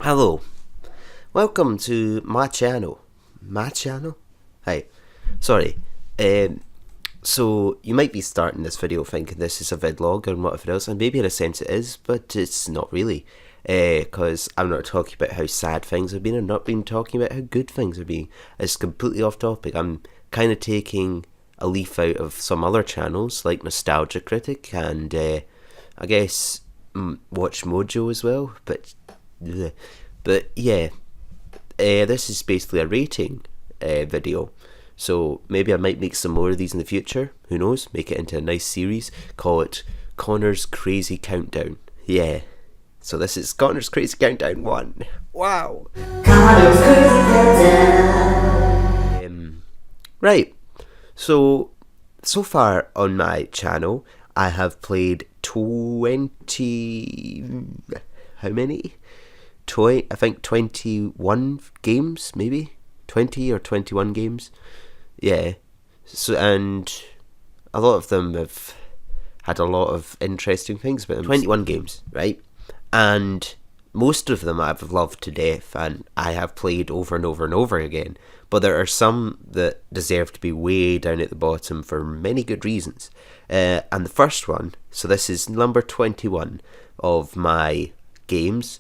Hello, welcome to my channel. My channel? Hey, sorry. So you might be starting this video thinking this is a vlog and whatever else, and maybe in a sense it is, but it's not really. Because I'm not talking about how sad things have been, I'm not been talking about how good things have been. It's completely off topic. I'm kind of taking a leaf out of some other channels like Nostalgia Critic and I guess Watch Mojo as well, but yeah, this is basically a rating video. So maybe I might make some more of these in the future. Who knows? Make it into a nice series. Call it Connor's Crazy Countdown. Yeah. So this is Connor's Crazy Countdown 1. Wow. Connor's Crazy Countdown. Right. So far on my channel, I have played 20... How many? I think 21 games, maybe 20 or 21 games. Yeah. So, and a lot of them have had a lot of interesting things about them. 21 games, right? And most of them I've loved to death, and I have played over and over and over again. But there are some that deserve to be way down at the bottom for many good reasons. And the first one, so this is number 21 of my games.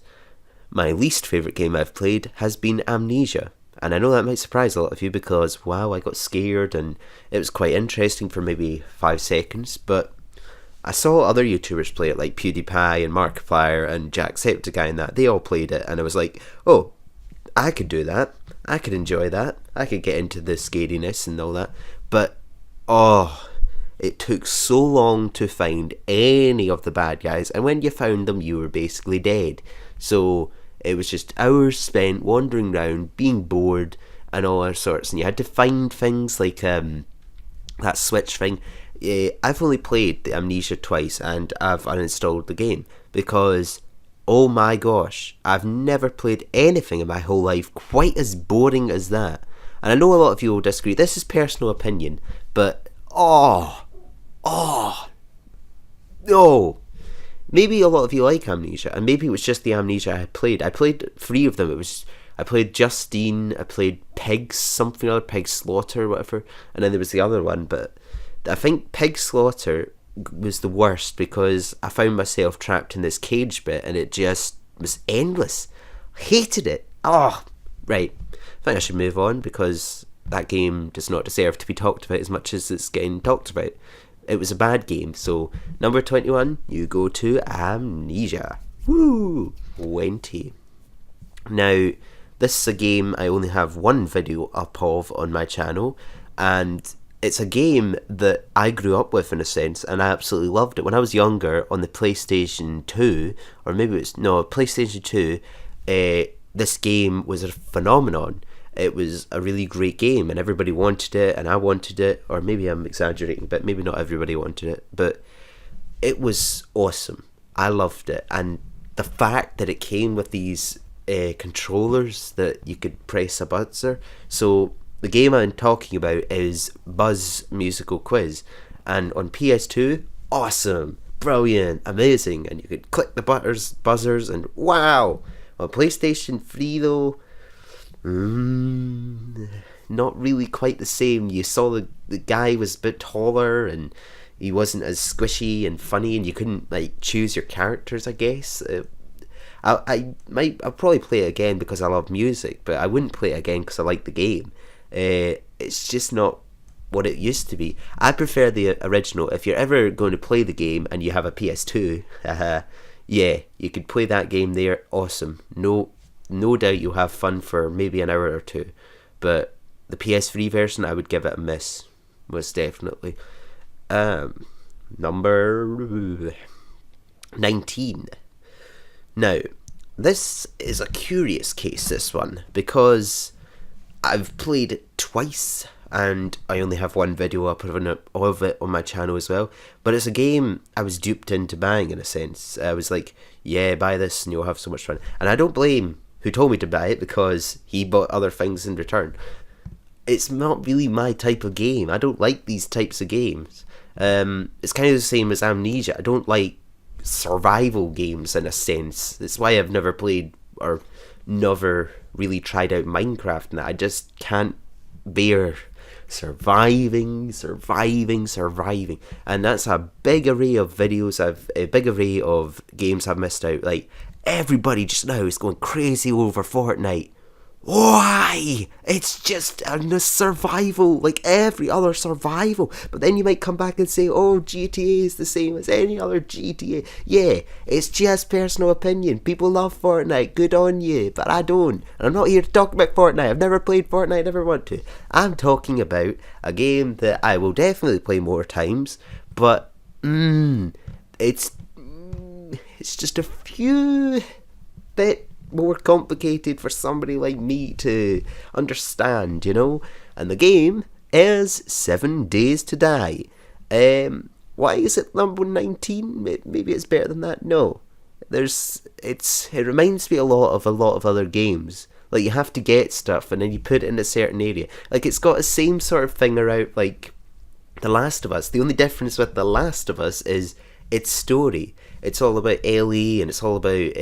My least favourite game I've played has been Amnesia. And I know that might surprise a lot of you because, wow, I got scared and it was quite interesting for maybe 5 seconds. But I saw other YouTubers play it, like PewDiePie and Markiplier and Jacksepticeye and that. They all played it and I was like, oh, I could do that. I could enjoy that. I could get into the scariness and all that. But, oh, it took so long to find any of the bad guys. And when you found them, you were basically dead. So it was just hours spent wandering around, being bored, and all other sorts. And you had to find things like that switch thing. I've only played the Amnesia twice, and I've uninstalled the game because, oh my gosh, I've never played anything in my whole life quite as boring as that. And I know a lot of you will disagree. This is personal opinion, but no. Maybe a lot of you like Amnesia, and maybe it was just the Amnesia I played. I played 3 of them. I played Justine, I played Pigs, something other, Pig Slaughter, whatever, and then there was the other one, but I think Pig Slaughter was the worst because I found myself trapped in this cage bit, and it just was endless. Hated it. Oh, right. I think I should move on because that game does not deserve to be talked about as much as it's getting talked about. It was a bad game. So number 21, you go to Amnesia. Woo! 20. Now, this is a game I only have one video up of on my channel, and it's a game that I grew up with in a sense, and I absolutely loved it. When I was younger, on the PlayStation 2, or maybe it's, no, PlayStation 2, this game was a phenomenon. It was a really great game and everybody wanted it and I wanted it, or maybe I'm exaggerating, but maybe not everybody wanted it, but it was awesome. I loved it, and the fact that it came with these controllers that you could press a buzzer. So the game I'm talking about is Buzz Musical Quiz, and on PS2, awesome, brilliant, amazing, and you could click the buzzers and wow. On PlayStation 3 though, not really quite the same. You saw the guy was a bit taller and he wasn't as squishy and funny, and you couldn't like choose your characters, I guess. I'll probably play it again because I love music, but I wouldn't play it again because I like the game. It's just not what it used to be. I prefer the original. If you're ever going to play the game and you have a PS2, yeah, you could play that game there. Awesome. No doubt you'll have fun for maybe an hour or two, but the PS3 version, I would give it a miss, most definitely. Number 19. Now, this is a curious case, this one, because I've played it twice, and I only have one video up of it on my channel as well, but it's a game I was duped into buying in a sense. I was like, yeah, buy this and you'll have so much fun, and I don't blame who told me to buy it because he bought other things in return. It's not really my type of game. I don't like these types of games. It's kind of the same as Amnesia. I don't like survival games in a sense. That's why I've never played or never really tried out Minecraft, and I just can't bear surviving, and that's a big array of a big array of games I've missed out. Like, everybody just now is going crazy over Fortnite. Why? It's just a survival, like every other survival. But then you might come back and say, oh, GTA is the same as any other GTA. Yeah, it's just personal opinion. People love Fortnite, good on you, but I don't. And I'm not here to talk about Fortnite. I've never played Fortnite, never want to. I'm talking about a game that I will definitely play more times, but it's just a few bit more complicated for somebody like me to understand, And the game is 7 Days to Die. Why is it number 19? Maybe it's better than that. No, it reminds me a lot of other games. Like, you have to get stuff and then you put it in a certain area. Like, it's got the same sort of thing around like The Last of Us. The only difference with The Last of Us is its story. It's all about Ellie, and it's all about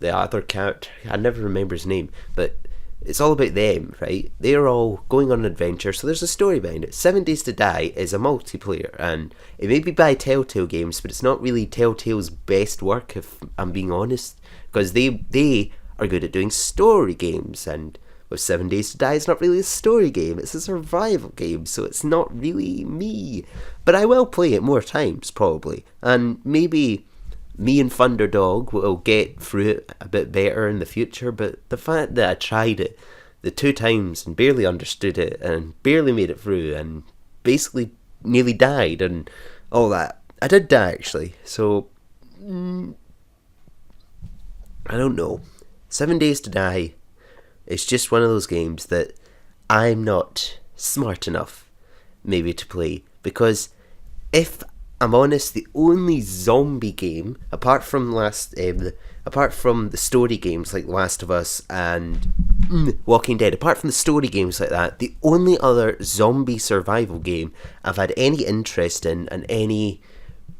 the other character. I never remember his name, but it's all about them, right? They're all going on an adventure, so there's a story behind it. 7 Days to Die is a multiplayer, and it may be by Telltale Games, but it's not really Telltale's best work, if I'm being honest, because they are good at doing story games, and with 7 Days to Die, it's not really a story game, it's a survival game, so it's not really me. But I will play it more times, probably, and maybe me and Thunderdog will get through it a bit better in the future, but the fact that I tried it the 2 times and barely understood it and barely made it through and basically nearly died and all that. I did die, actually, so I don't know. 7 Days to Die is just one of those games that I'm not smart enough maybe to play, because if I'm honest, the only zombie game, apart from the story games like Last of Us and Walking Dead, apart from the story games like that, the only other zombie survival game I've had any interest in and any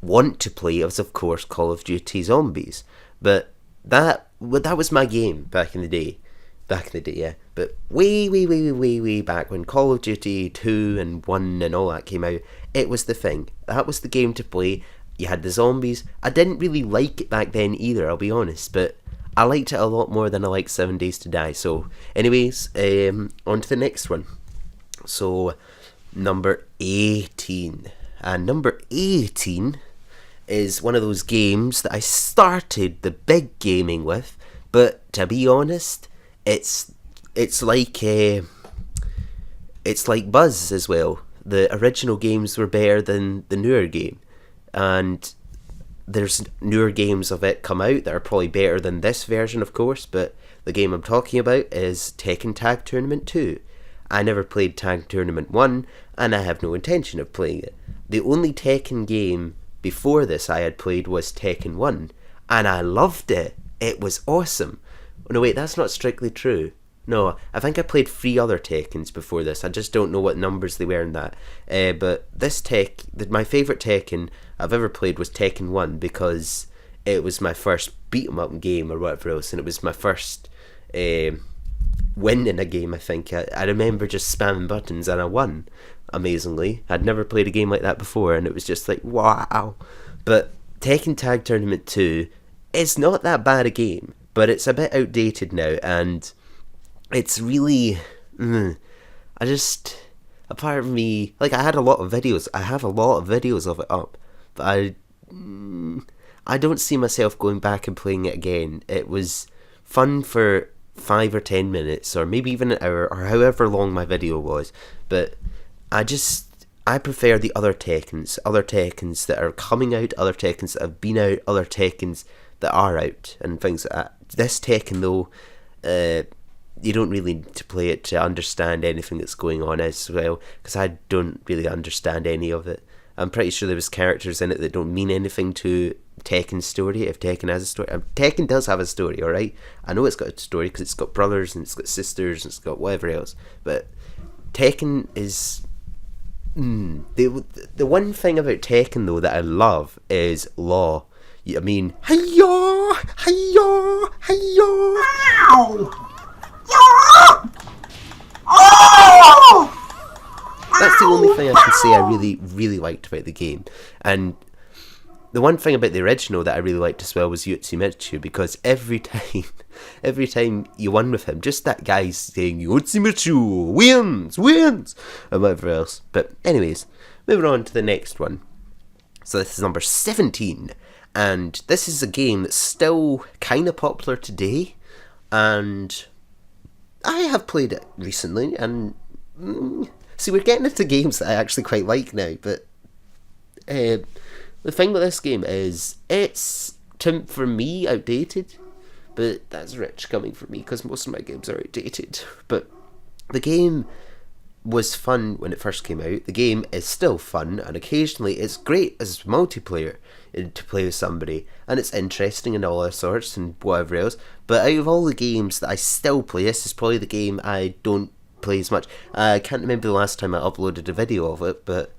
want to play was, of course, Call of Duty Zombies. But that was my game back in the day. Yeah. But way back when Call of Duty 2 and 1 and all that came out, it was the thing. That was the game to play. You had the zombies. I didn't really like it back then either, I'll be honest, but I liked it a lot more than I liked 7 Days to Die. So, anyways, on to the next one. So, number 18. And number 18 is one of those games that I started the big gaming with, but to be honest, it's like Buzz as well. The original games were better than the newer game, and there's newer games of it come out that are probably better than this version, of course, but the game I'm talking about is Tekken Tag Tournament 2. I never played Tag Tournament 1, and I have no intention of playing it. The only Tekken game before this I had played was Tekken 1, and I loved it. It was awesome. Oh, no, wait, that's not strictly true. No, I think I played 3 other Tekkens before this. I just don't know what numbers they were in that. But this my favourite Tekken I've ever played was Tekken 1, because it was my first beat-em-up game or whatever else, and it was my first win in a game, I think. I remember just spamming buttons and I won, amazingly. I'd never played a game like that before, and it was just like, wow. But Tekken Tag Tournament 2 is not that bad a game, but it's a bit outdated now, and it's really, apart from me, like, I have a lot of videos of it up, but I don't see myself going back and playing it again. It was fun for 5 or 10 minutes, or maybe even an hour, or however long my video was, but I prefer the other Tekkens that are coming out, other Tekkens that have been out, other Tekkens that are out, and things like that. This Tekken, though, you don't really need to play it to understand anything that's going on as well, because I don't really understand any of it. I'm pretty sure there was characters in it that don't mean anything to Tekken's story, if Tekken has a story. Tekken does have a story, alright? I know it's got a story because it's got brothers and it's got sisters and it's got whatever else, but Tekken is... The one thing about Tekken, though, that I love is Law. I mean, hiya, hiya, hiya. That's the only thing I can say I really, really liked about the game. And the one thing about the original that I really liked as well was Yotsumitsu, because every time you won with him, just that guy saying Yotsumitsu wins, and whatever else. But anyways, moving on to the next one. So this is number 17, and this is a game that's still kind of popular today, and I have played it recently, and see, we're getting into games that I actually quite like now, but the thing with this game is, it's, for me, outdated, but that's rich coming from me, because most of my games are outdated. But the game was fun when it first came out. The game is still fun, and occasionally it's great as multiplayer to play with somebody, and it's interesting and all that sorts and whatever else. But out of all the games that I still play, this is probably the game I don't play as much. I can't remember the last time I uploaded a video of it, but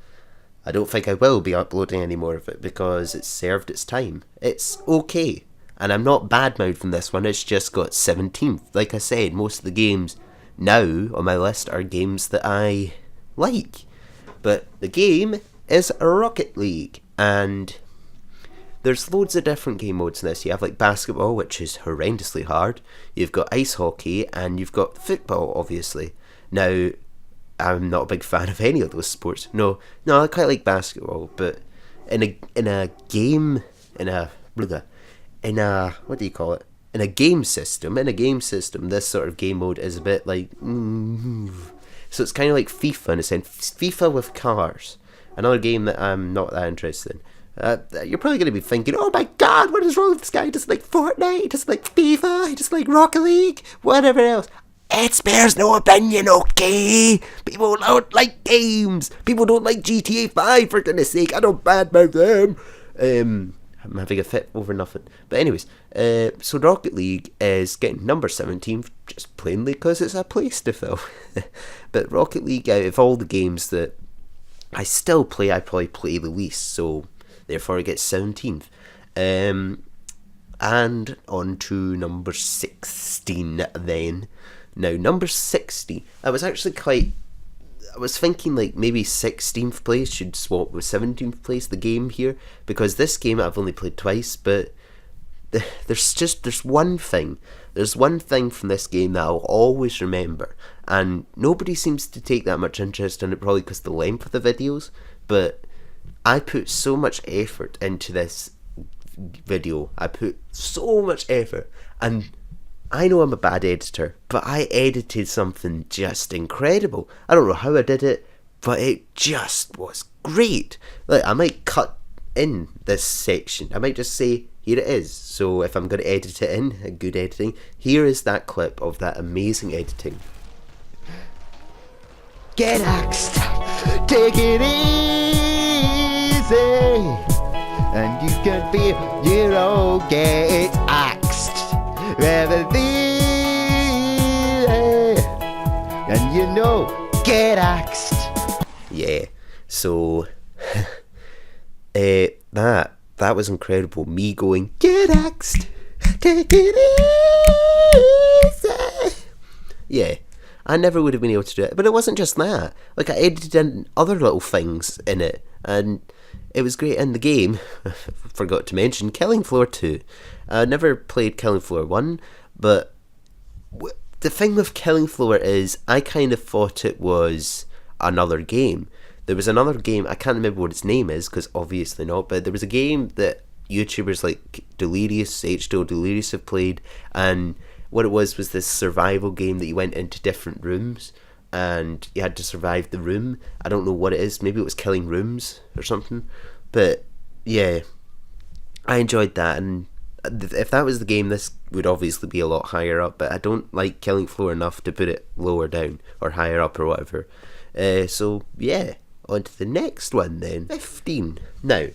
I don't think I will be uploading any more of it because it's served its time. It's okay, and I'm not bad-mouthing this one, it's just got 17th. Like I said, most of the games now on my list are games that I like. But the game is Rocket League, and there's loads of different game modes in this. You have like basketball, which is horrendously hard. You've got ice hockey, and you've got football, obviously. Now, I'm not a big fan of any of those sports. No, I quite like basketball, but in a game system, this sort of game mode is a bit like so it's kind of like FIFA in a sense. FIFA with cars. Another game that I'm not that interested in. You're probably going to be thinking, oh my god, what is wrong with this guy? He doesn't like Fortnite, he doesn't like FIFA, he doesn't like Rocket League, whatever else. It spares no opinion, okay? People don't like games. People don't like GTA 5, for goodness sake. I don't badmouth them. I'm having a fit over nothing. But anyways, so Rocket League is getting number 17, just plainly because it's a place to fill. But Rocket League, out of all the games that I still play, I probably play the least, so therefore it gets 17th. And on to number 16 then. Now, number 60, I was thinking like maybe 16th place should swap with 17th place, the game here, because this game I've only played twice, but there's one thing from this game that I'll always remember, and nobody seems to take that much interest in it, probably because of the length of the videos, but I put so much effort into this video. I put so much effort, and I know I'm a bad editor, but I edited something just incredible. I don't know how I did it, but it just was great. Like, I might cut in this section. I might just say, here it is. So if I'm going to edit it in, a good editing, here is that clip of that amazing editing. Get axed, take it easy, and you can be hero, get axed. And you know, get axed. Yeah, so that was incredible. Me going, get axed, take it easy. Yeah, I never would have been able to do it, but it wasn't just that. Like, I edited in other little things in it, and it was great. In the game, forgot to mention, Killing Floor 2. I never played Killing Floor 1, but the thing with Killing Floor is I kind of thought it was another game. There was another game, I can't remember what its name is, because obviously not, but there was a game that YouTubers like Delirious, H2O Delirious have played, and what it was this survival game that you went into different rooms, and you had to survive the room. I don't know what it is, maybe it was Killing Rooms or something, but yeah, I enjoyed that, and if that was the game, this would obviously be a lot higher up, but I don't like Killing Floor enough to put it lower down, or higher up, or whatever. So yeah, on to the next one then, 15. Now,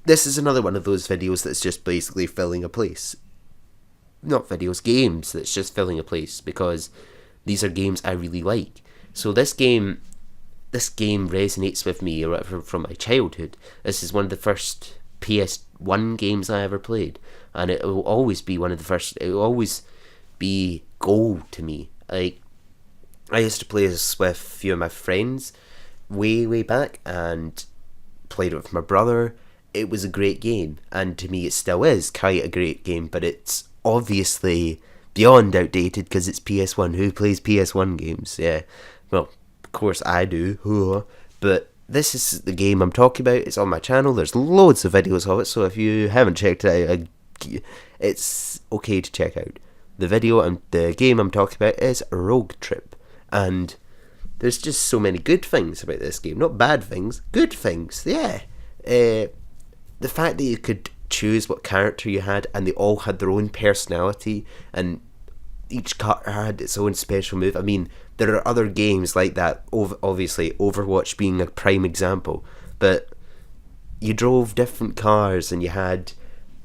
this is another one of those videos that's just basically filling a place. Not videos, games that's just filling a place, because these are games I really like. So this game resonates with me, or whatever, from my childhood. This is one of the first PS1 games I ever played, and it will always be one of the first. It will always be gold to me. Like, I used to play this with a few of my friends way back, and played it with my brother. It was a great game, and to me it still is quite a great game, but it's obviously beyond outdated because it's PS1. Who plays PS1 games? Yeah, well, of course I do, but this is the game I'm talking about. It's on my channel. There's loads of videos of it, so if you haven't checked it out, it's okay to check out. The video and the game I'm talking about is Rogue Trip, and there's just so many good things about this game. Not bad things, good things, yeah. The fact that you could choose what character you had, and they all had their own personality, and each character had its own special move. I mean, there are other games like that, obviously Overwatch being a prime example, but you drove different cars, and you had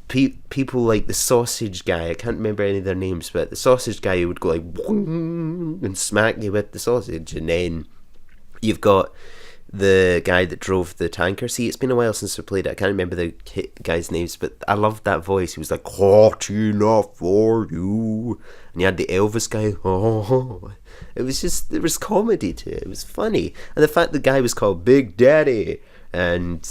people like the sausage guy. I can't remember any of their names, but the sausage guy who would go like and smack you with the sausage, and then you've got the guy that drove the tanker. See, it's been a while since I played it. I can't remember the guys' names, but I loved that voice. He was like, hot enough for you. And you had the Elvis guy. Oh, it was comedy to it. It was funny. And the fact the guy was called Big Daddy, and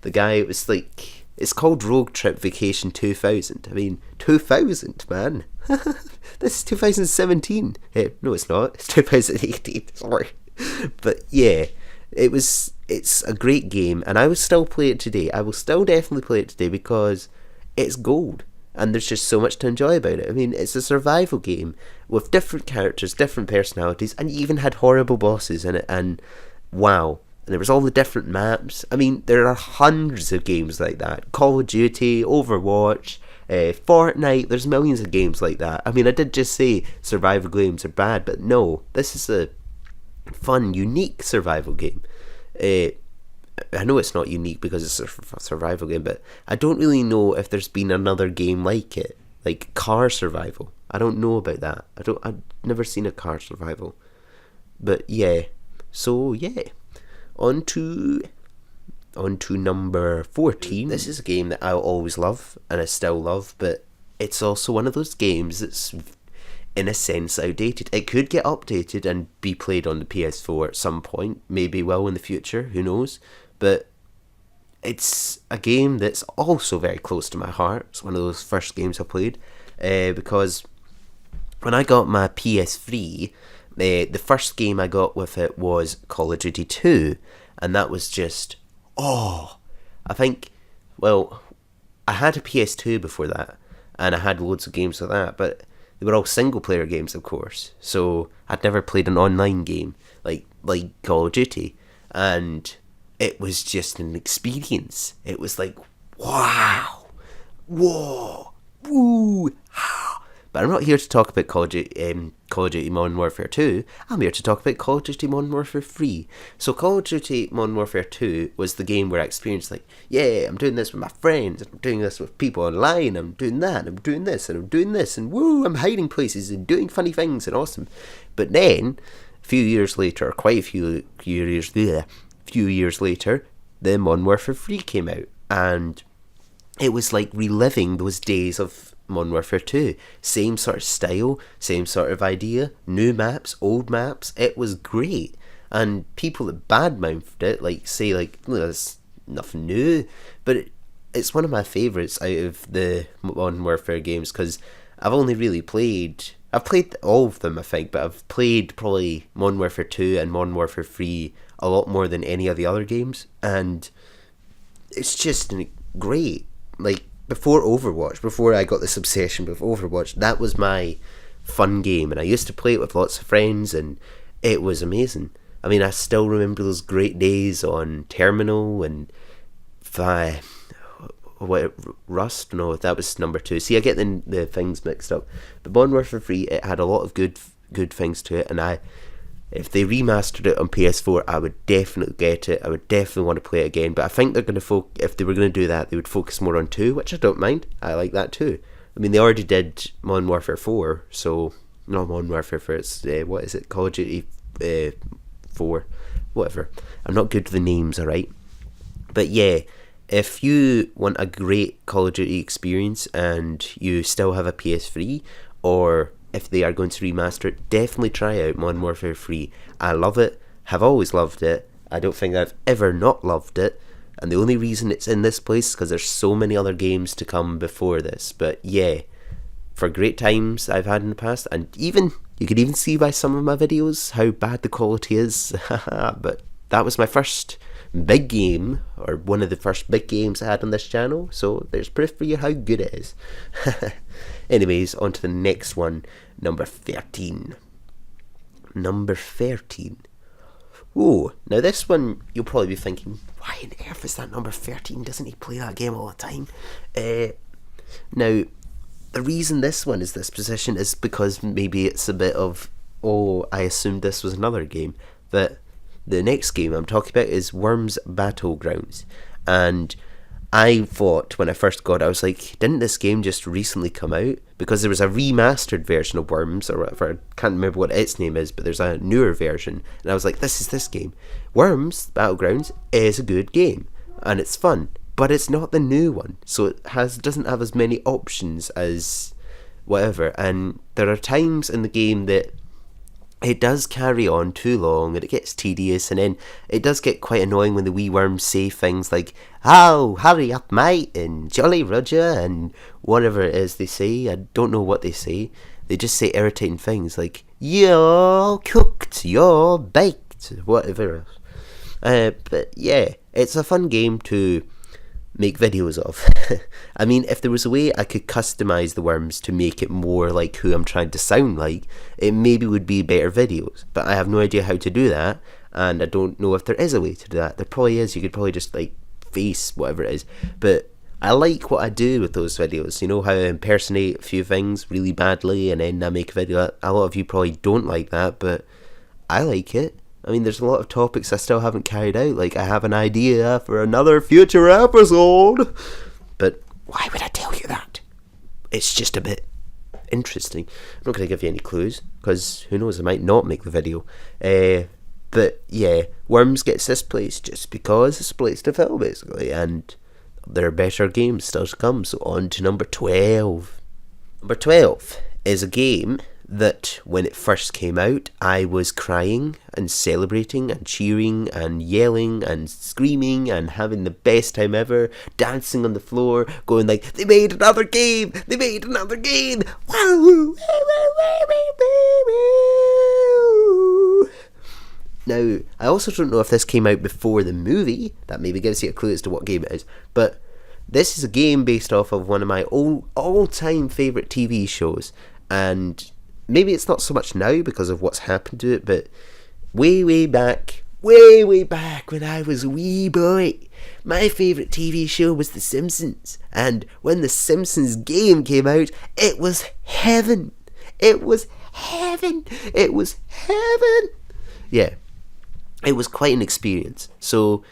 the guy, it was like, it's called Rogue Trip Vacation 2000. I mean, 2000, man. This is 2017. No, it's not. It's 2018. Sorry. But yeah, it's a great game, and I will still play it today. I will still definitely play it today because it's gold, and there's just so much to enjoy about it. I mean, it's a survival game with different characters, different personalities, and you even had horrible bosses in it, and wow. And there was all the different maps. I mean, there are hundreds of games like that. Call of Duty, Overwatch, Fortnite, there's millions of games like that. I mean, I did just say survival games are bad, but no, this is a fun, unique survival game. I know it's not unique because it's a survival game, but I don't really know if there's been another game like it, like car survival. I don't know about that. I've never seen a car survival. But yeah, so yeah, on to number 14. This is a game that I'll always love, and I still love, but it's also one of those games that's in a sense outdated. It could get updated and be played on the PS4 at some point, maybe will in the future, who knows, but it's a game that's also very close to my heart. It's one of those first games I played, because when I got my PS3, the first game I got with it was Call of Duty 2, and that was just, I think, well, I had a PS2 before that, and I had loads of games of that, but they were all single-player games, of course, so I'd never played an online game like Call of Duty, and it was just an experience. It was like, wow, whoa, woo, how. But I'm not here to talk about Call of Duty Modern Warfare 2. I'm here to talk about Call of Duty Modern Warfare 3. So Call of Duty Modern Warfare 2 was the game where I experienced like, yeah, I'm doing this with my friends, I'm doing this with people online, I'm doing that, I'm doing this, and I'm doing this, and woo, I'm hiding places and doing funny things and awesome. But then, a few years later, quite a few years later, the Modern Warfare 3 came out, and it was like reliving those days of Modern Warfare 2. Same sort of style, same sort of idea, new maps, old maps. It was great. And people that badmouthed it, like, say, like, there's nothing new, but it's one of my favourites out of the Modern Warfare games, because I've played all of them, I think, but I've played probably Modern Warfare 2 and Modern Warfare 3 a lot more than any of the other games, and it's just great. Like, before I got this obsession with Overwatch, that was my fun game, and I used to play it with lots of friends, and it was amazing. I mean, I still remember those great days on Terminal and Rust. No, that was number 2. See, I get the things mixed up. But Modern Warfare 3, it had a lot of good things to it, and if they remastered it on PS4, I would definitely get it. I would definitely want to play it again. But I think they're going to if they were going to do that, they would focus more on 2, which I don't mind. I like that too. I mean, they already did Modern Warfare 4, so not Modern Warfare 4. It's what is it? Call of Duty 4, whatever. I'm not good with the names, alright. But yeah, if you want a great Call of Duty experience and you still have a PS3, or if they are going to remaster it, definitely try out Modern Warfare 3. I love it, have always loved it. I don't think I've ever not loved it. And the only reason it's in this place is because there's so many other games to come before this. But yeah, for great times I've had in the past, and even you could even see by some of my videos how bad the quality is. But that was my first big game, or one of the first big games I had on this channel, so there's proof for you how good it is. Anyways, on to the next one, number 13. Number 13. Oh, now this one, you'll probably be thinking, why on earth is that number 13? Doesn't he play that game all the time? Now, the reason this one is this position is because maybe it's a bit of, oh, I assumed this was another game. But the next game I'm talking about is Worms Battlegrounds. And I thought when I first got it, I was like, didn't this game just recently come out? Because there was a remastered version of Worms, or whatever, I can't remember what its name is, but there's a newer version. And I was like, this is this game. Worms Battlegrounds is a good game, and it's fun, but it's not the new one. So it doesn't have as many options as whatever. And there are times in the game that it does carry on too long and it gets tedious, and then it does get quite annoying when the wee worms say things like, "Oh, hurry up mate," and "Jolly Roger," and whatever it is they say. I don't know what they say. They just say irritating things like, "You're cooked, you're baked," whatever else. But yeah, it's a fun game to make videos of. I mean, if there was a way I could customize the worms to make it more like who I'm trying to sound like, it maybe would be better videos, but I have no idea how to do that, and I don't know if there is a way to do that. There probably is. You could probably just like face whatever it is, but I like what I do with those videos. You know how I impersonate a few things really badly and then I make a video. A lot of you probably don't like that, but I like it. I mean, there's a lot of topics I still haven't carried out. Like, I have an idea for another future episode. But why would I tell you that? It's just a bit interesting. I'm not going to give you any clues, because who knows, I might not make the video. But yeah, Worms gets this place just because it's a place to fill, basically. And there are better games still to come. So on to number 12. Number 12 is a game that when it first came out, I was crying and celebrating and cheering and yelling and screaming and having the best time ever, dancing on the floor, going like, "They made another game! They made another game! Wow!" Now, I also don't know if this came out before the movie. That maybe gives you a clue as to what game it is. But this is a game based off of one of my all-time favourite TV shows. And maybe it's not so much now because of what's happened to it, but way back when I was a wee boy, my favourite TV show was The Simpsons. And when The Simpsons game came out, it was heaven. It was heaven. It was heaven. Yeah, it was quite an experience. So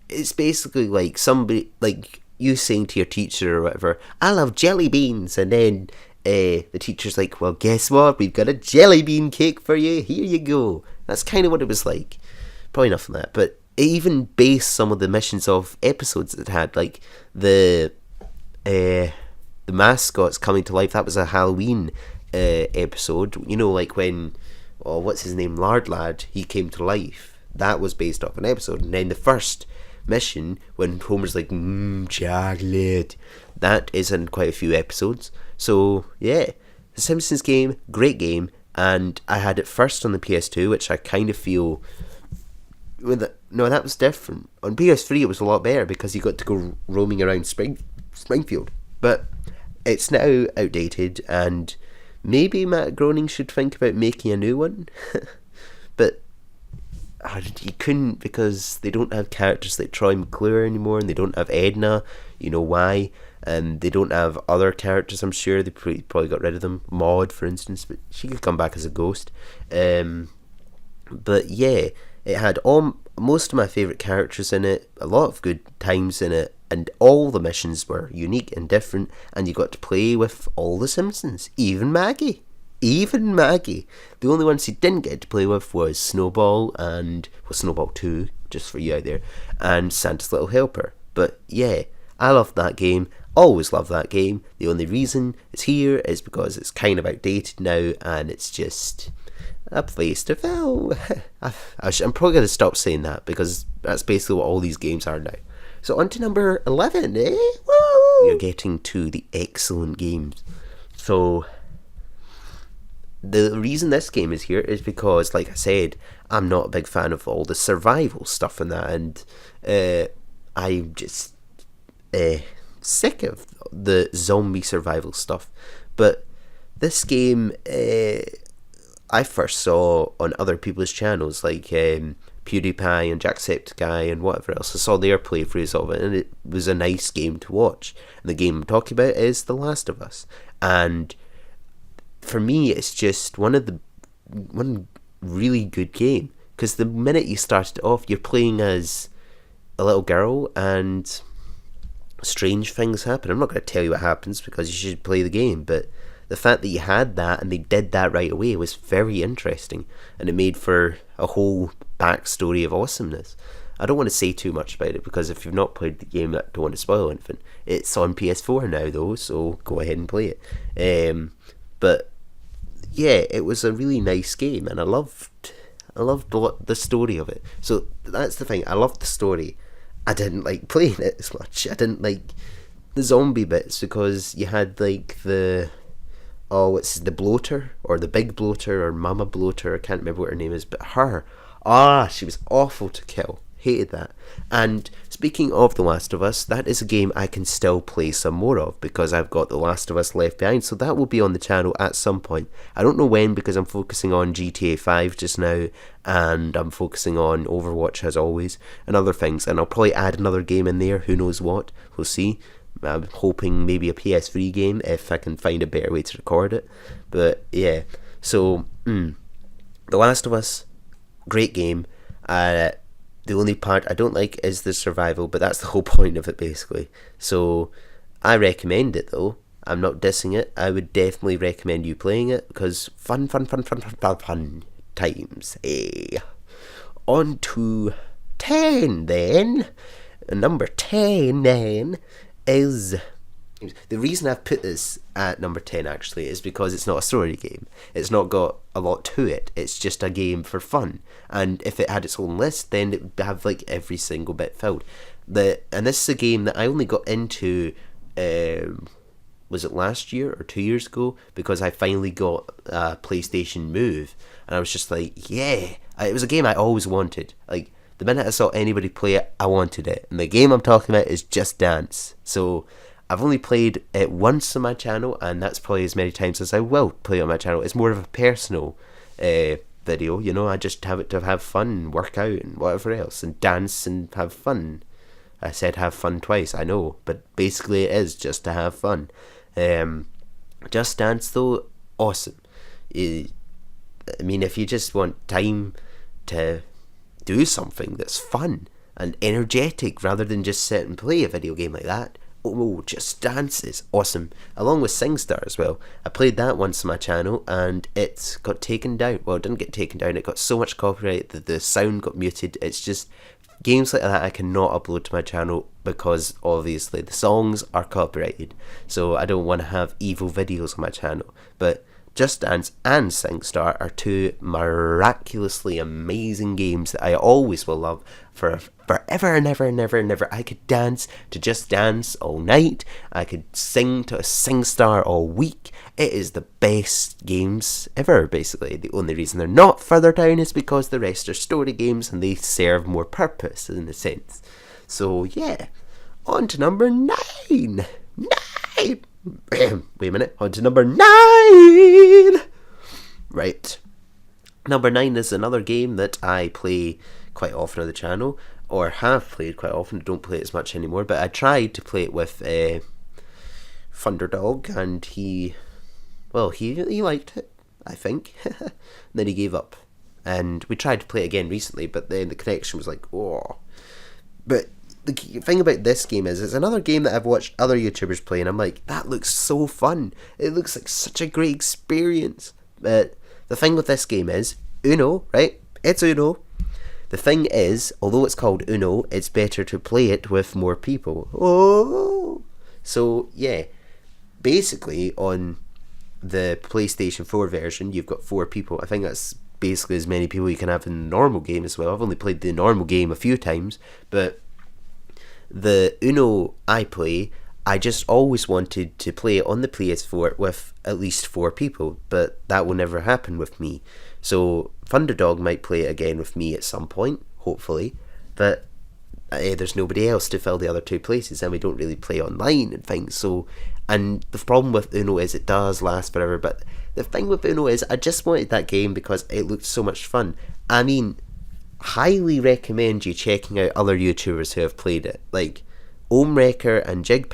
it's basically like somebody, like you saying to your teacher or whatever, "I love jelly beans," and then the teacher's like, "Well, guess what? We've got a jelly bean cake for you. Here you go." That's kind of what it was like. Probably enough of that. But it even based some of the missions of episodes it had, like the mascots coming to life. That was a Halloween episode. You know, like when, oh, what's his name, Lard Lad, he came to life. That was based off an episode. And then the first mission, when Homer's like, chocolate, that is in quite a few episodes. So yeah, The Simpsons game, great game, and I had it first on the PS2, which I kind of feel, no, that was different. On PS3 it was a lot better because you got to go roaming around Springfield, but it's now outdated, and maybe Matt Groening should think about making a new one. But he couldn't, because they don't have characters like Troy McClure anymore, and they don't have Edna. You know why? And they don't have other characters, I'm sure. They probably got rid of them. Maud, for instance, but she could come back as a ghost. But yeah, it had most of my favourite characters in it, a lot of good times in it, and all the missions were unique and different, and you got to play with all the Simpsons, even Maggie. Even Maggie. The only ones you didn't get to play with was Snowball and, well, Snowball 2, just for you out there, and Santa's Little Helper. But yeah, I loved that game. Always love that game. The only reason it's here is because it's kind of outdated now, and it's just a place to fill. I'm probably going to stop saying that, because that's basically what all these games are now. So on to number 11, eh? Woo! You're getting to the excellent games. So the reason this game is here is because, like I said, I'm not a big fan of all the survival stuff and that, and I'm just sick of the zombie survival stuff. But this game I first saw on other people's channels, like PewDiePie and Jacksepticeye and whatever else. I saw their playthroughs of it, and it was a nice game to watch. And the game I'm talking about is The Last of Us, and for me it's just one really good game, because the minute you started off, you're playing as a little girl and strange things happen. I'm not going to tell you what happens, because you should play the game, but the fact that you had that and they did that right away was very interesting, and it made for a whole backstory of awesomeness. I don't want to say too much about it, because if you've not played the game, I don't want to spoil anything. It's on PS4 now though, so go ahead and play it. But yeah, it was a really nice game, and I loved the story of it. So that's the thing, I loved the story. I didn't like playing it as much. I didn't like the zombie bits, because you had like it's the bloater, or the big bloater, or Mama Bloater, I can't remember what her name is, but her, she was awful to kill. Hated that. And speaking of The Last of Us, that is a game I can still play some more of, because I've got The Last of Us Left Behind, so that will be on the channel at some point. I don't know when, because I'm focusing on GTA 5 just now, and I'm focusing on Overwatch as always, and other things, and I'll probably add another game in there, who knows what, we'll see. I'm hoping maybe a PS3 game, if I can find a better way to record it. But yeah, so The Last of Us, great game. The only part I don't like is the survival, but that's the whole point of it basically. So I recommend it though. I'm not dissing it. I would definitely recommend you playing it, because fun times. Hey. On to 10 then. Number 10 then is... The reason I've put this at number 10 actually is because it's not a story game. It's not got a lot to it. It's just a game for fun. And if it had its own list, then it would have like every single bit filled. And this is a game that I only got into, was it last year or 2 years ago? Because I finally got a PlayStation Move. And I was just like, yeah. It was a game I always wanted. Like, the minute I saw anybody play it, I wanted it. And the game I'm talking about is Just Dance. So I've only played it once on my channel, and that's probably as many times as I will play it on my channel. It's more of a personal video, you know. I just have it to have fun and work out and whatever else, and dance and have fun. I said have fun twice, I know, but basically it is just to have fun. Just Dance though, awesome. I mean, if you just want time to do something that's fun and energetic rather than just sit and play a video game like that, Just Dance is awesome, along with SingStar as well. I played that once on my channel and it got taken down. Well, it didn't get taken down, it got so much copyright that the sound got muted. It's just games like that I cannot upload to my channel, because obviously the songs are copyrighted, so I don't want to have evil videos on my channel. But Just Dance and SingStar are two miraculously amazing games that I always will love forever and ever and ever and ever. I could dance to Just Dance all night. I could sing to a SingStar all week. It is the best games ever, basically. The only reason they're not further down is because the rest are story games and they serve more purpose in a sense. So yeah, on to number 9. 9! Wait a minute, on to number 9! Right. Number 9 is another game that I play quite often on the channel, or have played quite often. Don't play it as much anymore, but I tried to play it with Thunderdog, and he liked it, I think. Then he gave up. And we tried to play it again recently, but then the connection was like, oh. But the thing about this game is, it's another game that I've watched other YouTubers play, and I'm like, that looks so fun. It looks like such a great experience. But the thing with this game is, Uno, right? It's Uno. The thing is, although it's called Uno, it's better to play it with more people. Oh! So yeah, basically on the PlayStation 4 version, you've got 4 people. I think that's basically as many people you can have in the normal game as well. I've only played the normal game a few times, but the Uno I play, I just always wanted to play it on the PS4 with at least 4 people, but that will never happen with me. So Thunderdog might play it again with me at some point, hopefully, but there's nobody else to fill the other 2 places, and we don't really play online and things. So, and the problem with Uno is it does last forever, but the thing with Uno is I just wanted that game because it looked so much fun. I mean, highly recommend you checking out other YouTubers who have played it, like Omewrecker and Big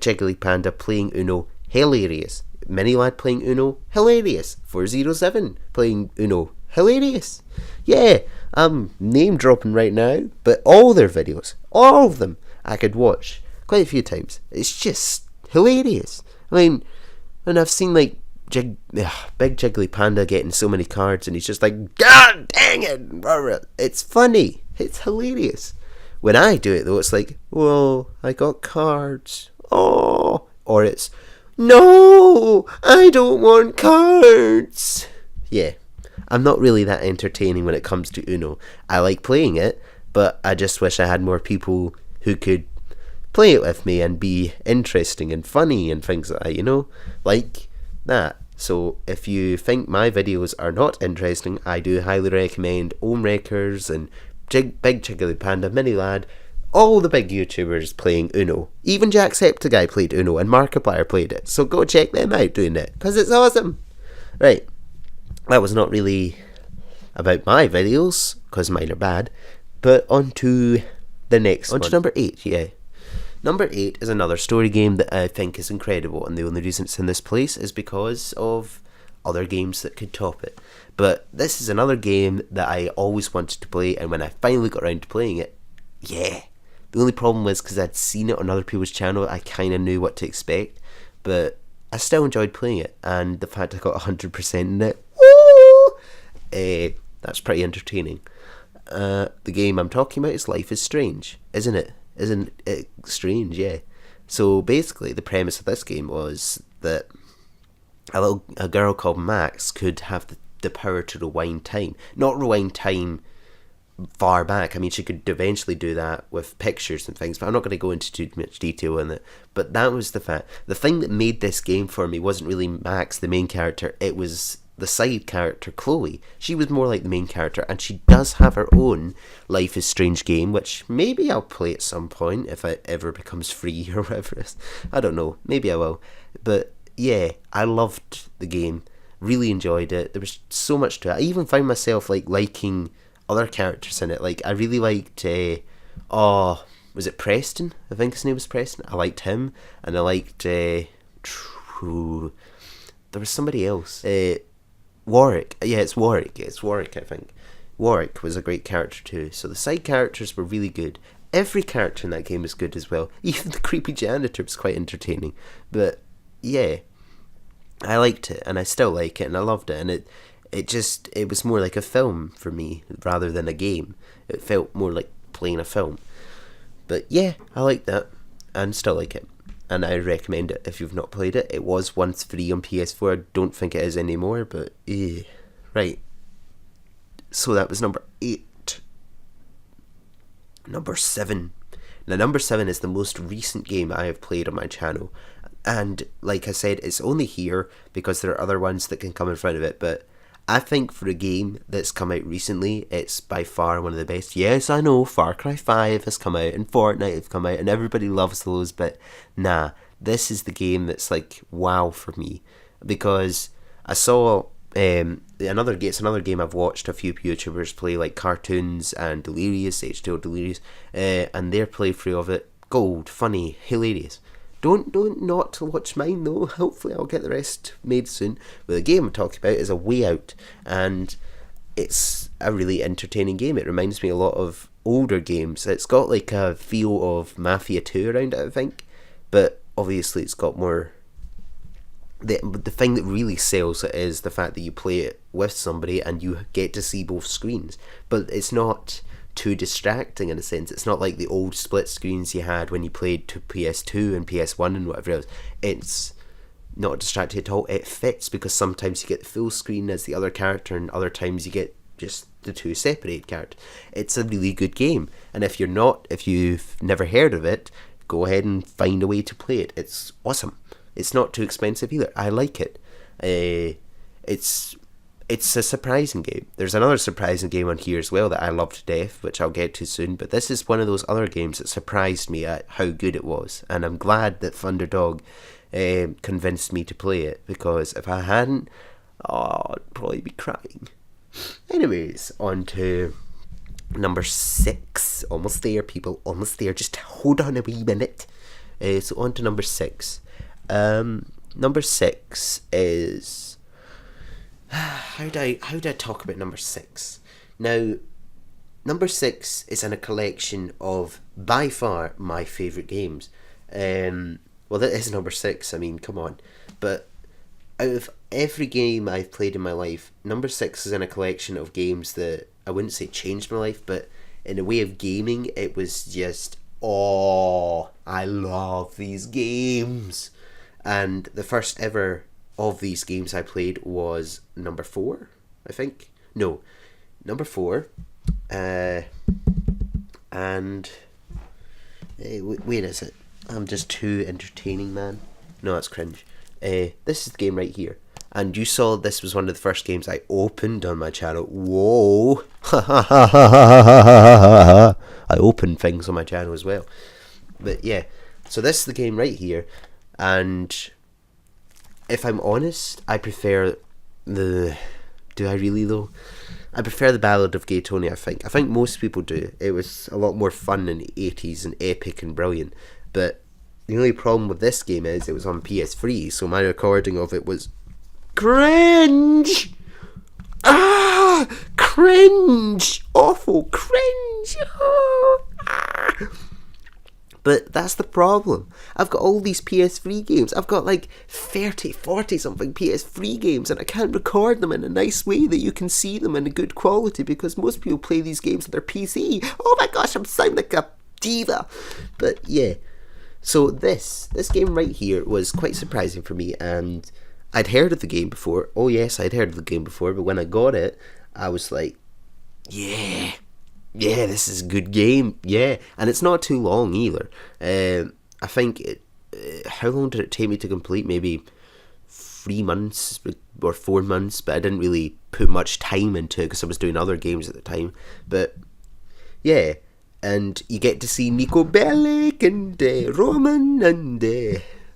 Jiggly Panda playing Uno, hilarious. Minilad playing Uno, hilarious. 407 playing Uno, hilarious. Yeah, I'm name dropping right now, but all their videos, all of them, I could watch quite a few times. It's just hilarious. I mean, and I've seen like Big Jiggly Panda getting so many cards, and he's just like, God dang it! It's funny. It's hilarious. When I do it though, it's like, well, I got cards. Oh, or it's, no, I don't want cards. Yeah, I'm not really that entertaining when it comes to Uno. I like playing it, but I just wish I had more people who could play it with me and be interesting and funny and things like that, you know? Like that. So if you think my videos are not interesting, I do highly recommend Omewreckers and Big Jiggly Panda, Minilad, all the big YouTubers playing Uno. Even Jacksepticeye played Uno and Markiplier played it. So go check them out doing it, because it's awesome. Right, that was not really about my videos, because mine are bad, but on to the next one. On to number 8, yeah. Number 8 is another story game that I think is incredible, and the only reason it's in this place is because of other games that could top it. But this is another game that I always wanted to play, and when I finally got around to playing it, yeah. The only problem was because I'd seen it on other people's channel, I kind of knew what to expect, but I still enjoyed playing it, and the fact I got 100% in it, woo! That's pretty entertaining. The game I'm talking about is Life is Strange, isn't it? Isn't it strange? Yeah. So basically, the premise of this game was that a girl called Max could have the power to rewind time. Not rewind time far back. I mean, she could eventually do that with pictures and things, but I'm not going to go into too much detail in it. But that was the fact. The thing that made this game for me wasn't really Max, the main character. It was the side character, Chloe. She was more like the main character, and she does have her own Life is Strange game, which maybe I'll play at some point if it ever becomes free or whatever it is. I don't know. Maybe I will. But yeah, I loved the game. Really enjoyed it. There was so much to it. I even found myself liking other characters in it. Like, I really liked was it Preston? I think his name was Preston. I liked him, and I liked there was somebody else. Warwick. Yeah, it's Warwick. It's Warwick, I think. Warwick was a great character too. So the side characters were really good. Every character in that game was good as well. Even the creepy janitor was quite entertaining. But yeah, I liked it, and I still like it, and I loved it, and it was more like a film for me rather than a game. It felt more like playing a film. But yeah, I like that, and still like it, and I recommend it if you've not played it. It was once free on PS4. I don't think it is anymore, but right. So that was number 8. Number 7. Now, number 7 is the most recent game I have played on my channel, and like I said, it's only here because there are other ones that can come in front of it, but I think for a game that's come out recently, it's by far one of the best. Yes, I know, Far Cry 5 has come out, and Fortnite have come out, and everybody loves those, but nah, this is the game that's like, wow for me. Because I saw, it's another game I've watched a few YouTubers play, like Cartoons and Delirious, H2O Delirious, and their playthrough of it, gold, funny, hilarious. Don't not watch mine though. Hopefully I'll get the rest made soon. But the game I'm talking about is A Way Out, and it's a really entertaining game. It reminds me a lot of older games. It's got like a feel of Mafia 2 around it, I think, but obviously it's got more. The thing that really sells it is the fact that you play it with somebody and you get to see both screens. But it's not too distracting in a sense. It's not like the old split screens you had when you played to PS2 and PS1 and whatever else. It's not distracting at all. It fits because sometimes you get the full screen as the other character and other times you get just the two separate characters. It's a really good game, and if you've never heard of it, go ahead and find a way to play it. It's awesome. It's not too expensive either. I like it. It's a surprising game. There's another surprising game on here as well that I love to death, which I'll get to soon, but this is one of those other games that surprised me at how good it was, and I'm glad that Thunderdog convinced me to play it, because if I hadn't, I'd probably be crying. Anyways, on to number 6. Almost there, people. Almost there. Just hold on a wee minute. So on to number 6. Number 6 is... How do I talk about number 6? Now, number 6 is in a collection of, by far, my favourite games. Well, that is number 6. I mean, come on. But out of every game I've played in my life, number 6 is in a collection of games that I wouldn't say changed my life, but in a way of gaming, it was just, I love these games. And the first ever of these games I played was number 4, I think. No, number 4. And where is it? I'm just too entertaining, man. No, that's cringe. This is the game right here. And you saw this was one of the first games I opened on my channel. Whoa. I opened things on my channel as well. But yeah, so this is the game right here. And if I'm honest, I prefer the... Do I really though? I prefer the Ballad of Gay Tony, I think. I think most people do. It was a lot more fun in the 80s and epic and brilliant. But the only problem with this game is it was on PS3, so my recording of it was cringe! Cringe! Awful cringe! But that's the problem. I've got all these PS3 games. I've got like 30, 40 something PS3 games, and I can't record them in a nice way that you can see them in a good quality, because most people play these games on their PC. Oh my gosh, I'm sounding like a diva. But yeah. So this game right here was quite surprising for me, and I'd heard of the game before. Oh yes, I'd heard of the game before, but when I got it, I was like, yeah, this is a good game, yeah. And it's not too long either. I think how long did it take me to complete? Maybe 3 months or 4 months, but I didn't really put much time into it because I was doing other games at the time. But yeah. And you get to see Nico Bellic and Roman and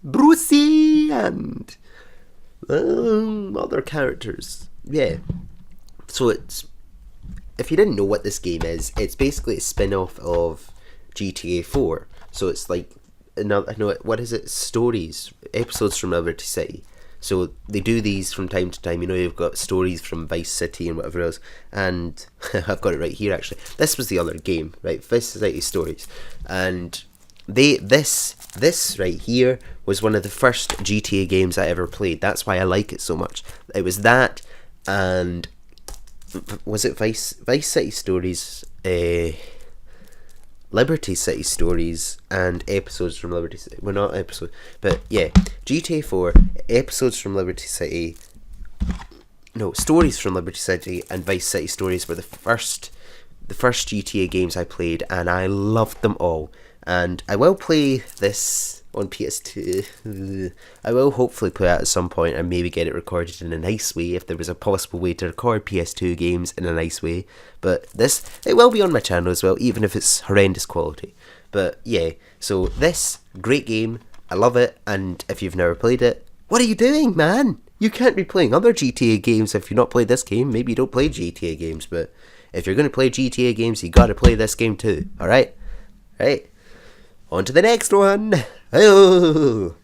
Brucey and other characters. Yeah. So it's... If you didn't know what this game is, it's basically a spin-off of GTA 4. So it's like... what is it? Stories. Episodes from Liberty City. So they do these from time to time. You know, you've got stories from Vice City and whatever else. And I've got it right here, actually. This was the other game, right? Vice City Stories. And this right here was one of the first GTA games I ever played. That's why I like it so much. It was that, and was it Vice City Stories? Liberty City Stories and Episodes from Liberty City. Well, not episodes, but yeah, GTA 4, Episodes from Liberty City, no, Stories from Liberty City and Vice City Stories were the first GTA games I played, and I loved them all. And I will play this on PS2. I will hopefully play it at some point and maybe get it recorded in a nice way if there was a possible way to record PS2 games in a nice way. But it will be on my channel as well, even if it's horrendous quality. But yeah, so this, great game, I love it, and if you've never played it, what are you doing, man? You can't be playing other GTA games if you've not played this game. Maybe you don't play GTA games, but if you're going to play GTA games, you gotta play this game too, alright? Right? On to the next one. Oh,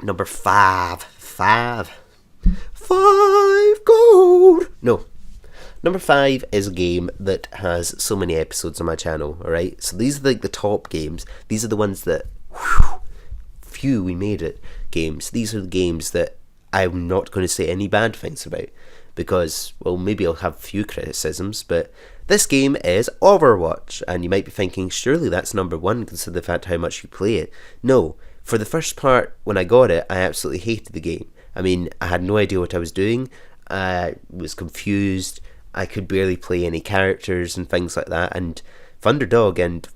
number 5. 5 gold. No. Number 5 is a game that has so many episodes on my channel, alright? So these are like the top games. These are the ones that, we made it games. These are the games that I'm not going to say any bad things about, because, well, maybe I'll have a few criticisms, but this game is Overwatch, and you might be thinking, surely that's number one, considering the fact how much you play it. No, for the first part, when I got it, I absolutely hated the game. I mean, I had no idea what I was doing, I was confused, I could barely play any characters and things like that, and Thunderdog and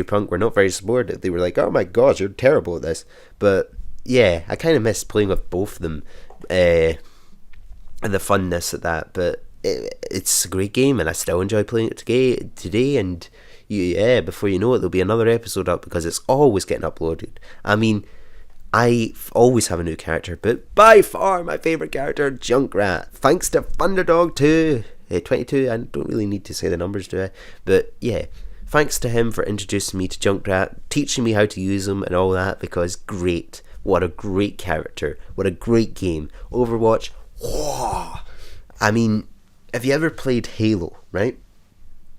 Punk were not very supportive. They were like, oh my gosh, you're terrible at this. But yeah, I kind of miss playing with both of them, and the funness of that. But it's a great game, and I still enjoy playing it today. And yeah, before you know it, there'll be another episode up, because it's always getting uploaded. I mean, I always have a new character, but by far my favourite character, Junkrat. Thanks to Thunderdog 22. I don't really need to say the numbers, do I? But yeah, thanks to him for introducing me to Junkrat, teaching me how to use him and all that, because great. What a great character. What a great game. Overwatch. Whoa. I mean, have you ever played Halo, right?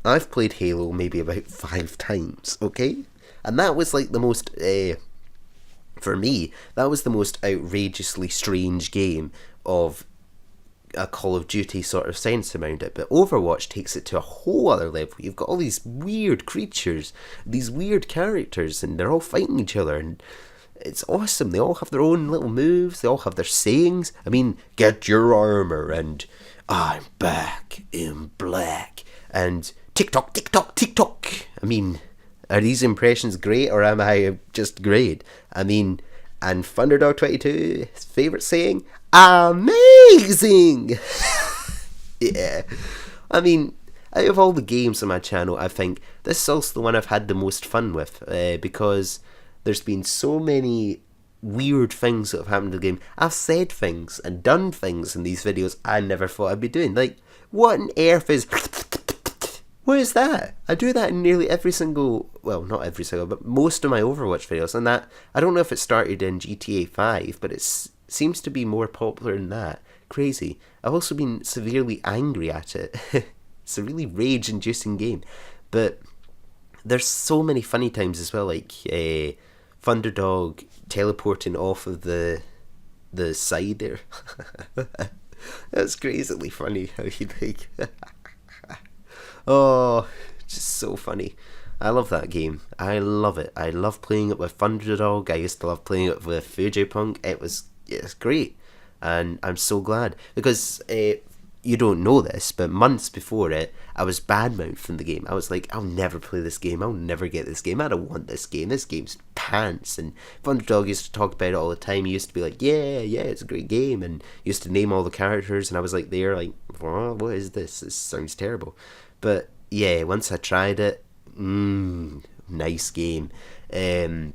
I've played Halo maybe about 5 times, okay? And that was like the most, for me, that was the most outrageously strange game of a Call of Duty sort of sense around it. But Overwatch takes it to a whole other level. You've got all these weird creatures, these weird characters, and they're all fighting each other, and it's awesome. They all have their own little moves, they all have their sayings. I mean, get your armor, and I'm back in black, and tick-tock, tick-tock, tick-tock. I mean, are these impressions great, or am I just great? I mean, and Thunderdog22, his favourite saying, amazing! Yeah. I mean, out of all the games on my channel, I think this is also the one I've had the most fun with, because there's been so many weird things that have happened in the game. I've said things and done things in these videos I never thought I'd be doing. Like, what on earth is... What is that? I do that in nearly every single... Well, not every single, but most of my Overwatch videos. And that, I don't know if it started in GTA 5, but it seems to be more popular than that. Crazy. I've also been severely angry at it. It's a really rage-inducing game. But there's so many funny times as well, like Thunderdog teleporting off of the side there. That's crazily funny how he like... Oh, just so funny. I love that game. I love it. I love playing it with Thunderdog. I used to love playing it with Punk. It's great. And I'm so glad. Because you don't know this, but months before it, I was bad-mouthing the game. I was like, I'll never play this game. I'll never get this game. I don't want this game. This game's pants. And Thunderdog used to talk about it all the time. He used to be like, yeah, it's a great game. And he used to name all the characters. And I was like, what is this? This sounds terrible. But yeah, once I tried it, nice game. And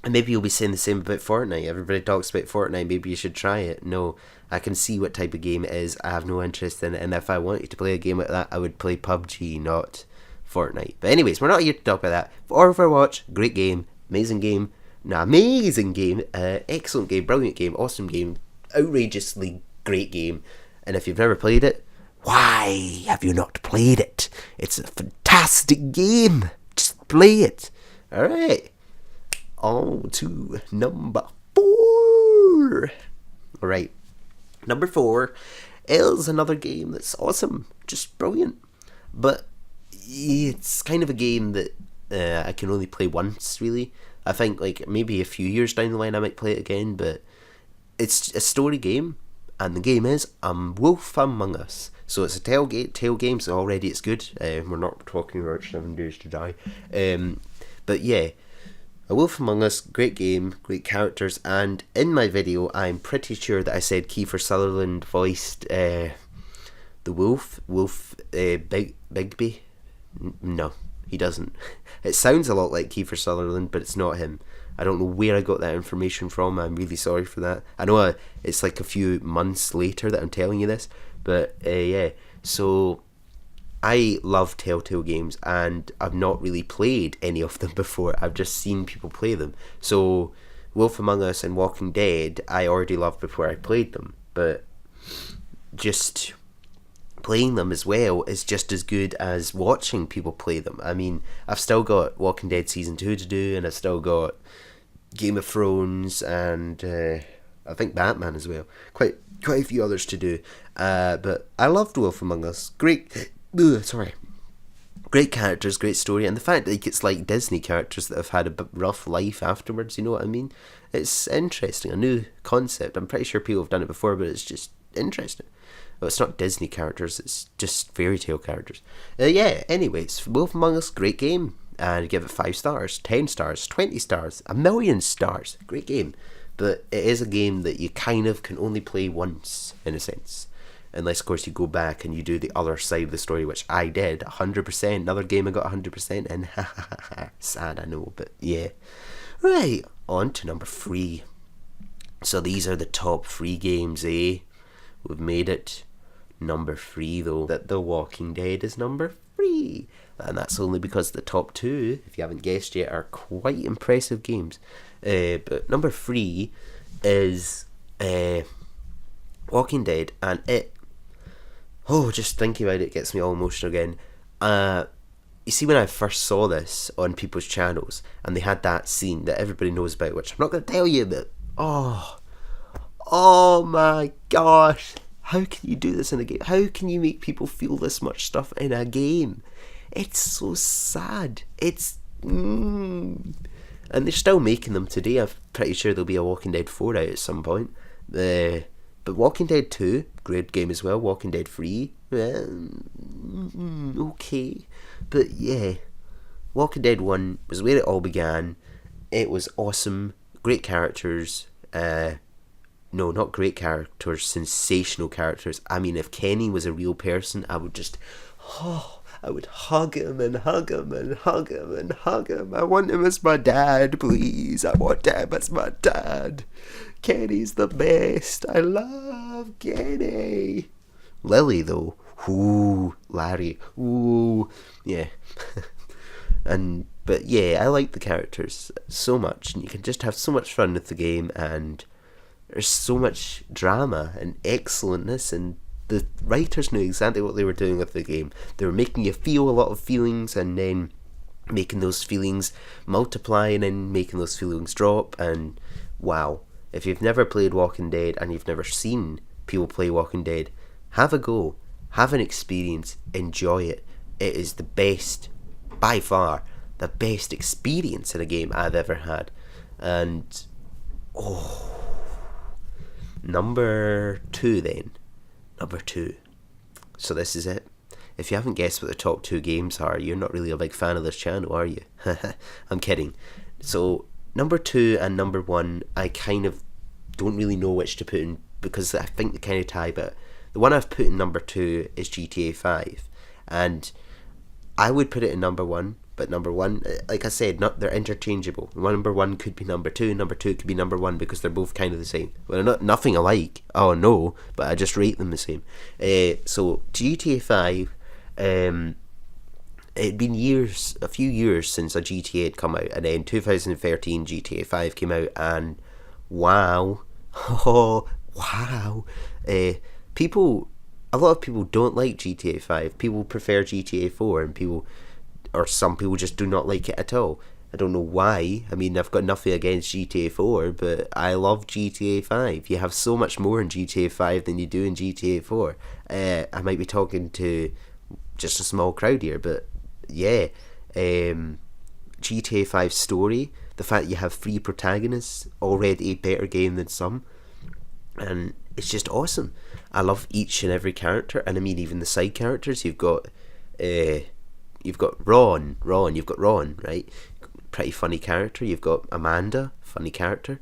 maybe you'll be saying the same about Fortnite. Everybody talks about Fortnite, maybe you should try it. No, I can see what type of game it is. I have no interest in it, and if I wanted to play a game like that, I would play PUBG, not Fortnite. But anyways, we're not here to talk about that. Overwatch, great game, excellent game, brilliant game, awesome game, outrageously great game. And if you've never played it, why have you not played it? It's a fantastic game. Just play it. Alright. On to number 4. Alright. Number 4 is another game that's awesome. Just brilliant. But it's kind of a game that I can only play once, really. I think like maybe a few years down the line I might play it again, but it's a story game. And the game is Wolf Among Us. So it's a tale game, so already it's good. We're not talking about 7 Days to Die. But yeah, A Wolf Among Us, great game, great characters, and in my video I'm pretty sure that I said Kiefer Sutherland voiced the wolf. Bigby? No, he doesn't. It sounds a lot like Kiefer Sutherland, but it's not him. I don't know where I got that information from. I'm really sorry for that. I know it's like a few months later that I'm telling you this, but yeah. So I love Telltale games, and I've not really played any of them before. I've just seen people play them. So Wolf Among Us and Walking Dead I already loved before I played them, but just playing them as well is just as good as watching people play them. I mean, I've still got Walking Dead Season 2 to do, and I've still got Game of Thrones and I think Batman as well. Quite a few others to do. But I loved Wolf Among Us. Great characters, great story, and the fact that it's like Disney characters that have had a bit rough life afterwards. You know what I mean? It's interesting, a new concept. I'm pretty sure people have done it before, but it's just interesting. Well, it's not Disney characters; it's just fairy tale characters. Yeah. Anyways, Wolf Among Us, great game, and give it 5 stars, 10 stars, 20 stars, 1,000,000 stars. Great game, but it is a game that you kind of can only play once, in a sense. Unless, of course, you go back and you do the other side of the story, which I did, 100%. Another game I got 100% in. Sad, I know, but yeah. Right, on to number 3. So these are the top 3 games, eh? We've made it number 3, though. That The Walking Dead is number 3. And that's only because the top 2, if you haven't guessed yet, are quite impressive games. But number 3 is Walking Dead, and just thinking about it gets me all emotional again. You see, when I first saw this on people's channels, and they had that scene that everybody knows about, which I'm not going to tell you, but oh my gosh, how can you do this in a game? How can you make people feel this much stuff in a game? It's so sad. And they're still making them today. I'm pretty sure there'll be a Walking Dead 4 out at some point. But Walking Dead 2, great game as well. Walking Dead 3, okay. But yeah, Walking Dead 1 was where it all began. It was awesome. Great characters. No, not great characters, sensational characters. I mean, if Kenny was a real person, I would just... I would hug him and hug him and hug him and hug him. I want him as my dad, please. I want him as my dad. Kenny's the best. I love Kenny. Lily, though. Ooh, Larry. Ooh, yeah. But yeah, I like the characters so much, and you can just have so much fun with the game, and there's so much drama and excellentness, and the writers knew exactly what they were doing with the game. They were making you feel a lot of feelings, and then making those feelings multiply, and then making those feelings drop, and wow. If you've never played Walking Dead and you've never seen people play Walking Dead, have a go, have an experience, enjoy it. It is the best, by far, the best experience in a game I've ever had. And, number 2 then. Number 2. So this is it. If you haven't guessed what the top 2 games are, you're not really a big fan of this channel, are you? I'm kidding. So, number 2 and number 1, I kind of don't really know which to put in, because I think they kind of tie, but the one I've put in number 2 is GTA 5. And I would put it in number 1, but number 1, like I said, they're interchangeable. Number 1 could be number 2, number 2 could be number 1, because they're both kind of the same. Well, they're not nothing alike, oh no, but I just rate them the same. So, GTA 5, it'd been a few years since a GTA had come out, and then 2013 GTA 5 came out, and wow, a lot of people don't like GTA 5. People prefer GTA 4, and some people just do not like it at all. I don't know why. I mean, I've got nothing against GTA 4, but I love GTA 5. You have so much more in GTA 5 than you do in GTA 4. I might be talking to just a small crowd here, but yeah, GTA 5 story, the fact you have 3 protagonists, already a better game than some, and it's just awesome. I love each and every character, and I mean even the side characters. You've got Ron, right? Pretty funny character. You've got Amanda, funny character.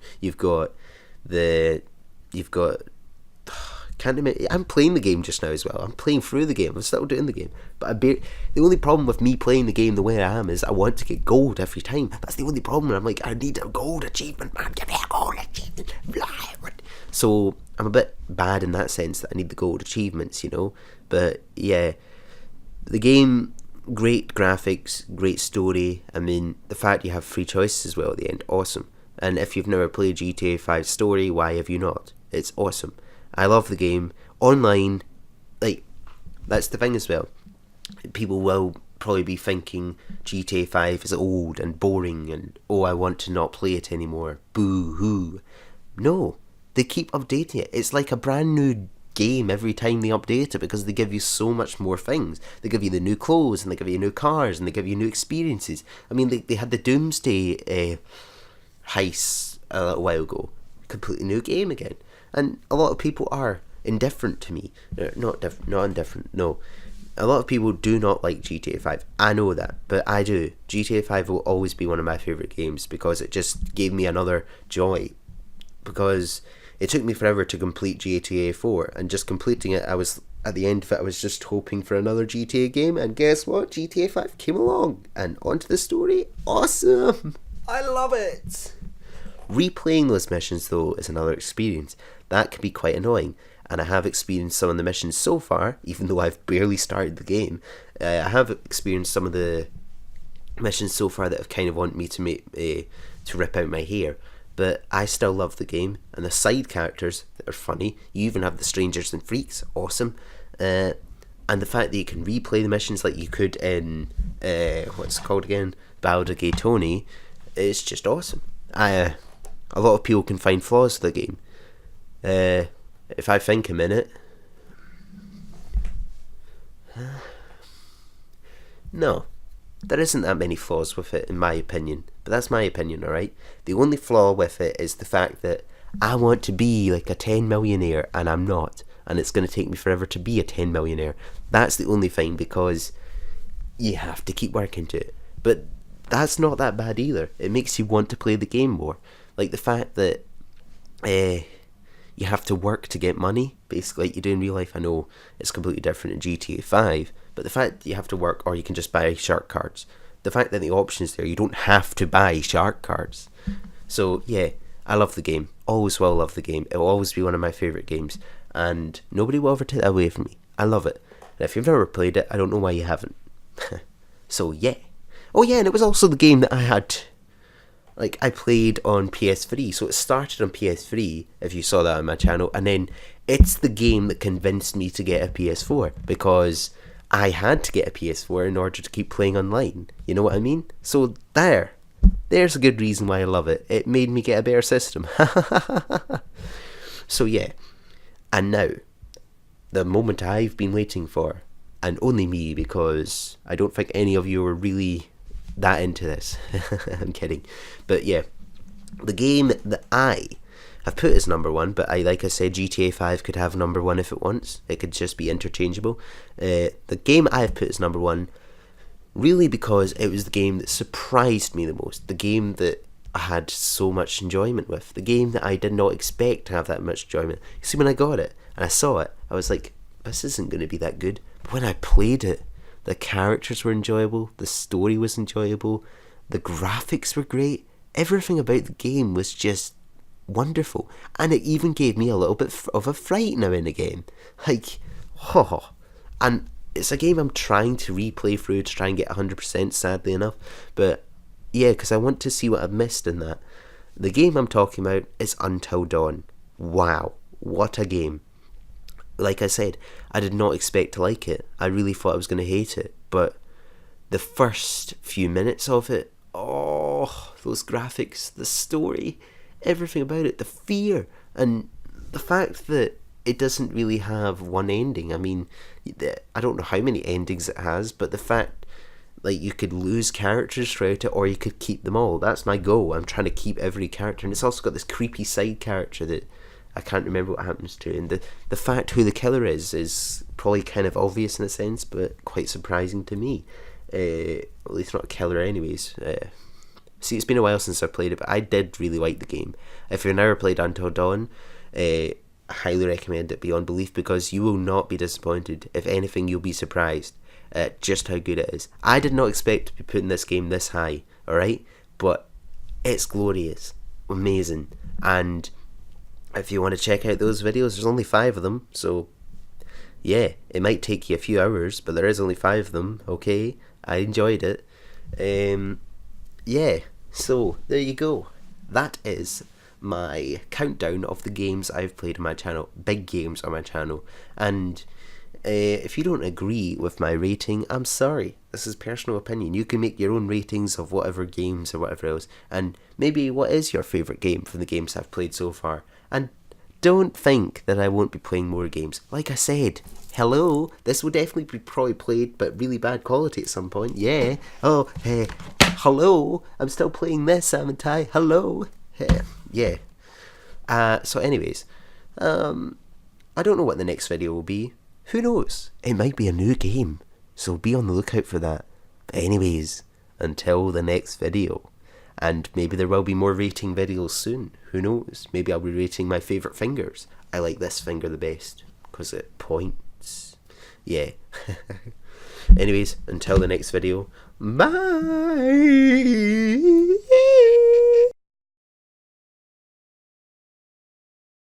Can't admit, I'm playing the game just now as well. I'm playing through the game. I'm still doing the game. But the only problem with me playing the game the way I am is I want to get gold every time. That's the only problem. I'm like, I need a gold achievement, man. Give me a gold achievement. So I'm a bit bad in that sense that I need the gold achievements, you know. But yeah, the game, great graphics, great story. I mean, the fact you have 3 choices as well at the end, awesome. And if you've never played GTA 5 story, why have you not? It's awesome. I love the game. Online, like, that's the thing as well. People will probably be thinking GTA 5 is old and boring and, I want to not play it anymore. Boo-hoo. No, they keep updating it. It's like a brand new game every time they update it because they give you so much more things. They give you the new clothes and they give you new cars and they give you new experiences. I mean, they had the Doomsday heist a little while ago. Completely new game again. And a lot of people are indifferent to me. Not indifferent, no. A lot of people do not like GTA 5. I know that, but I do. GTA 5 will always be one of my favourite games because it just gave me another joy. Because it took me forever to complete GTA 4, and just completing it, I was at the end of it, I was just hoping for another GTA game, and guess what? GTA 5 came along, and onto the story. Awesome! I love it! Replaying those missions, though, is another experience. That can be quite annoying, and I have experienced some of the missions so far, even though I've barely started the game. I have experienced some of the missions so far that have kind of wanted me to to rip out my hair. But I still love the game, and the side characters that are funny. You even have the strangers and freaks, awesome. And the fact that you can replay the missions like you could in what's it called again, Balda Gay Tony, is just awesome. A lot of people can find flaws with the game. If I think a minute, no. There isn't that many flaws with it, in my opinion. But that's my opinion, alright? The only flaw with it is the fact that I want to be like a 10 millionaire and I'm not. And it's going to take me forever to be a 10 millionaire. That's the only thing, because you have to keep working to it. But that's not that bad either. It makes you want to play the game more. Like the fact that you have to work to get money, basically like you do in real life. I know it's completely different in GTA 5, but the fact that you have to work, or you can just buy shark cards. The fact that the option is there, you don't have to buy shark cards. So yeah, I love the game. Always will love the game. It will always be one of my favourite games, and nobody will ever take that away from me. I love it. And if you've never played it, I don't know why you haven't. So yeah. Oh yeah, and it was also the game that I played on PS3, so it started on PS3, if you saw that on my channel, and then it's the game that convinced me to get a PS4, because I had to get a PS4 in order to keep playing online, you know what I mean? So there's a good reason why I love it. It made me get a better system. So yeah, and now, the moment I've been waiting for, and only me, because I don't think any of you are really that into this. I'm kidding. But yeah, the game that I have put as number one, but like I said, GTA 5 could have number one if it wants. It could just be interchangeable. The game I have put as number one, really because it was the game that surprised me the most. The game that I had so much enjoyment with. The game that I did not expect to have that much enjoyment. You see, when I got it and I saw it, I was like, this isn't going to be that good. But when I played it, the characters were enjoyable, the story was enjoyable, the graphics were great, everything about the game was just wonderful, and it even gave me a little bit of a fright now and again. And it's a game I'm trying to replay through to try and get 100%, sadly enough, but yeah, because I want to see what I've missed in that. The game I'm talking about is Until Dawn. Wow, what a game. Like I said, I did not expect to like it. I really thought I was going to hate it. But the first few minutes of it, oh, those graphics, the story, everything about it, the fear, and the fact that it doesn't really have one ending. I mean, I don't know how many endings it has, but the fact, like, you could lose characters throughout it, or you could keep them all. That's my goal. I'm trying to keep every character. And it's also got this creepy side character that I can't remember what happens to, and the fact who the killer is probably kind of obvious in a sense, but quite surprising to me. Well, he's not a killer anyways. See, it's been a while since I played it, but I did really like the game. If you've never played Until Dawn, I highly recommend it beyond belief, because you will not be disappointed. If anything, you'll be surprised at just how good it is. I did not expect to be putting this game this high, alright? But it's glorious, amazing, and if you want to check out those videos, there's only 5 of them, so yeah, it might take you a few hours, but there is only 5 of them, okay? I enjoyed it. Yeah, so there you go. That is my countdown of the games I've played on my channel, big games on my channel, and if you don't agree with my rating, I'm sorry. This is personal opinion. You can make your own ratings of whatever games or whatever else, and maybe what is your favourite game from the games I've played so far. And don't think that I won't be playing more games. Like I said, hello, this will definitely be probably played, but really bad quality at some point. Yeah. Oh, hey, hello, I'm still playing this, haven't I? Hello. Hey. Yeah. So anyways, I don't know what the next video will be. Who knows? It might be a new game, so be on the lookout for that. But anyways, until the next video. And maybe there will be more rating videos soon. Who knows? Maybe I'll be rating my favourite fingers. I like this finger the best because it points. Yeah. Anyways, until the next video. Bye.